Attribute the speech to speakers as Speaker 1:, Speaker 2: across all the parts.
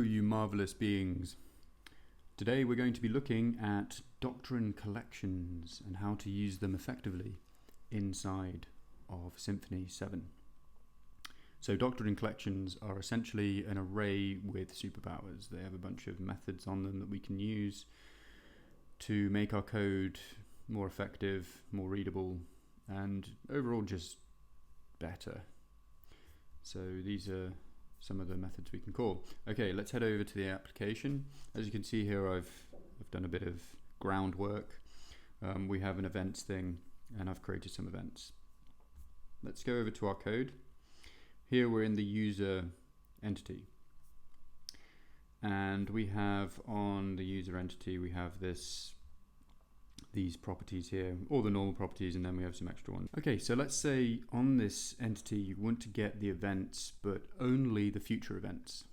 Speaker 1: you marvelous beings. Today we're going to be looking at Doctrine collections and how to use them effectively inside of Symfony 7. So Doctrine collections are essentially an array with superpowers. They have a bunch of methods on them that we can use to make our code more effective, more readable, and overall just better. So these are some of the methods we can call. Okay, let's head over to the application. As you can see here, I've done a bit of groundwork. We have an events thing, and I've created some events. Let's go over to our code. Here we're in the user entity, and we have on the user entity we have these properties here, all the normal properties, and then we have some extra ones. Okay, so let's say on this entity you want to get the events but only the future events.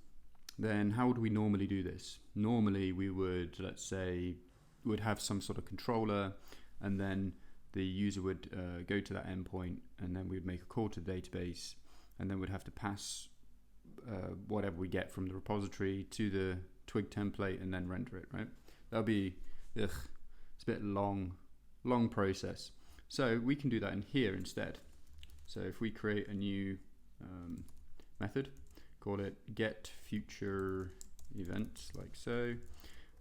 Speaker 1: Then how would we normally do this? Normally we would, let's say, would have some sort of controller, and then the user would go to that endpoint, and then we'd make a call to the database, and then we'd have to pass whatever we get from the repository to the twig template and then render it, right? That'll be it's a bit long process. So we can do that in here instead. So if we create a new method, call it get future events, like so,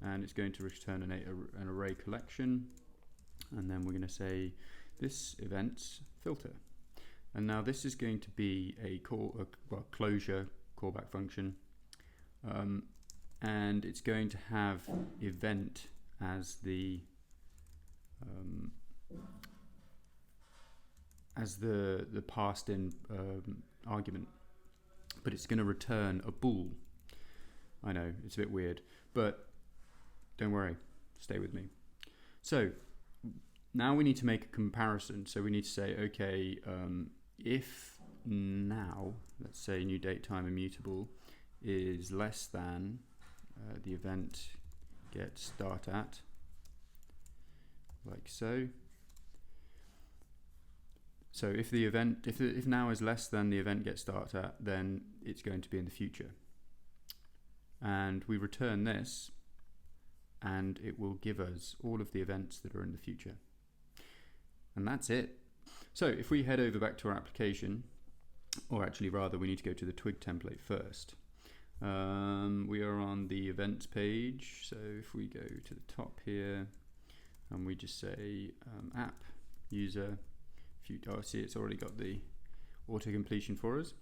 Speaker 1: and it's going to return an array collection, and then we're going to say this events filter. And now this is going to be a closure callback function, and it's going to have event as the passed in argument, but it's going to return a bool. I know it's a bit weird, but don't worry, stay with me. So now we need to make a comparison. So we need to say, okay, if now, let's say new date time immutable is less than the event get start at, like so. So if the event, if now is less than the event get start at, then it's going to be in the future. And we return this, and it will give us all of the events that are in the future. And that's it. So if we head over back to our application, or actually rather we need to go to the twig template first. We are on the events page, so if we go to the top here and we just say app user see, it's already got the auto completion for us,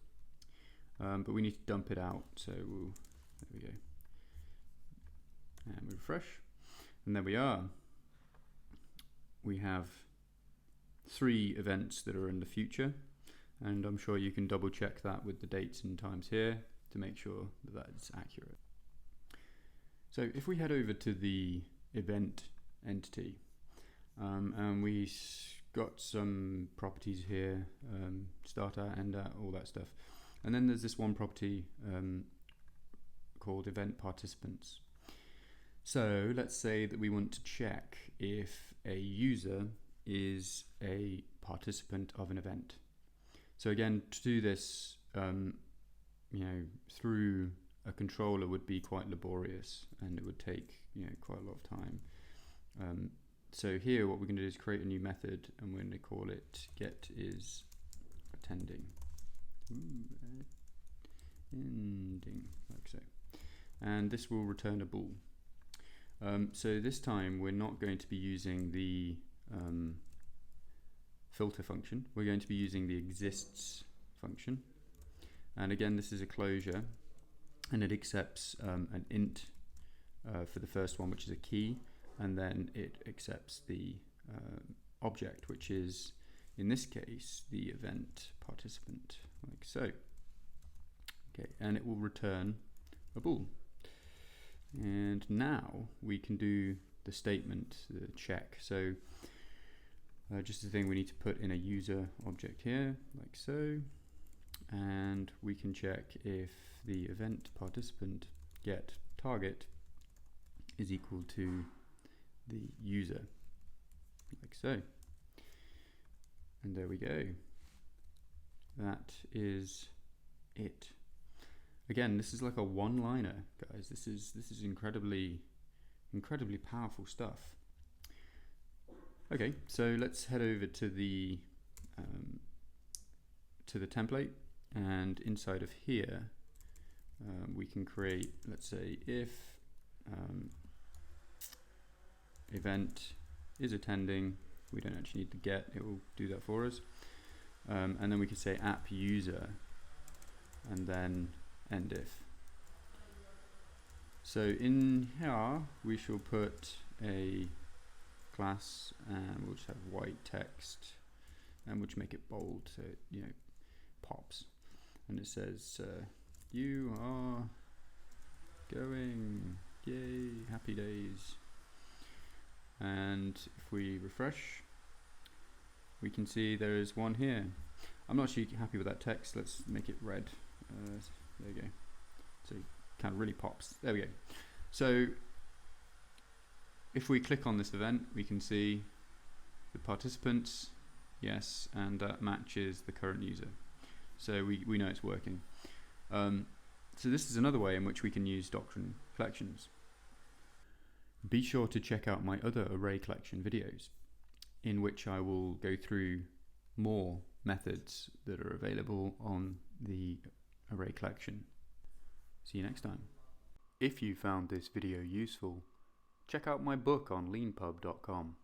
Speaker 1: but we need to dump it out, so there we go, and we refresh, and there we are. We have 3 events that are in the future, and I'm sure you can double check that with the dates and times here to make sure that that's accurate. So if we head over to the event entity, and we got some properties here, start at, end at, all that stuff, and then there's this one property called event participants. So let's say that we want to check if a user is a participant of an event. So again, to do this, through a controller would be quite laborious, and it would take quite a lot of time. So here what we're going to do is create a new method, and we're going to call it get is attending. Ending, like so. And this will return a bool. So this time we're not going to be using the filter function. We're going to be using the exists function. And again, this is a closure, and it accepts an int for the first one, which is a key, and then it accepts the object, which is, in this case, the event participant, like so. Okay, and it will return a bool. And now we can do the statement, the check. So just the thing, we need to put in a user object here, like so, and we can check if the event participant get target is equal to the user, like so. And there we go. That is it. again, this is like a one-liner, guys. This is incredibly powerful stuff. Okay, so let's head over to the template, and inside of here we can create, let's say, if event is attending. We don't actually need to get, it will do that for us. And then we can say app user and then end if. So in here we shall put a class, and we'll just have white text, and we'll just make it bold so it, you know, pops, and it says you are going, yay, happy days. And if we refresh, we can see there is one here. I'm not actually happy with that text. Let's make it red. There you go. So it kind of really pops. There we go. So if we click on this event, we can see the participants, yes, and that matches the current user. So we know it's working. So this is another way in which we can use Doctrine collections. Be sure to check out my other array collection videos, in which I will go through more methods that are available on the array collection. See you next time. If you found this video useful, check out my book on leanpub.com.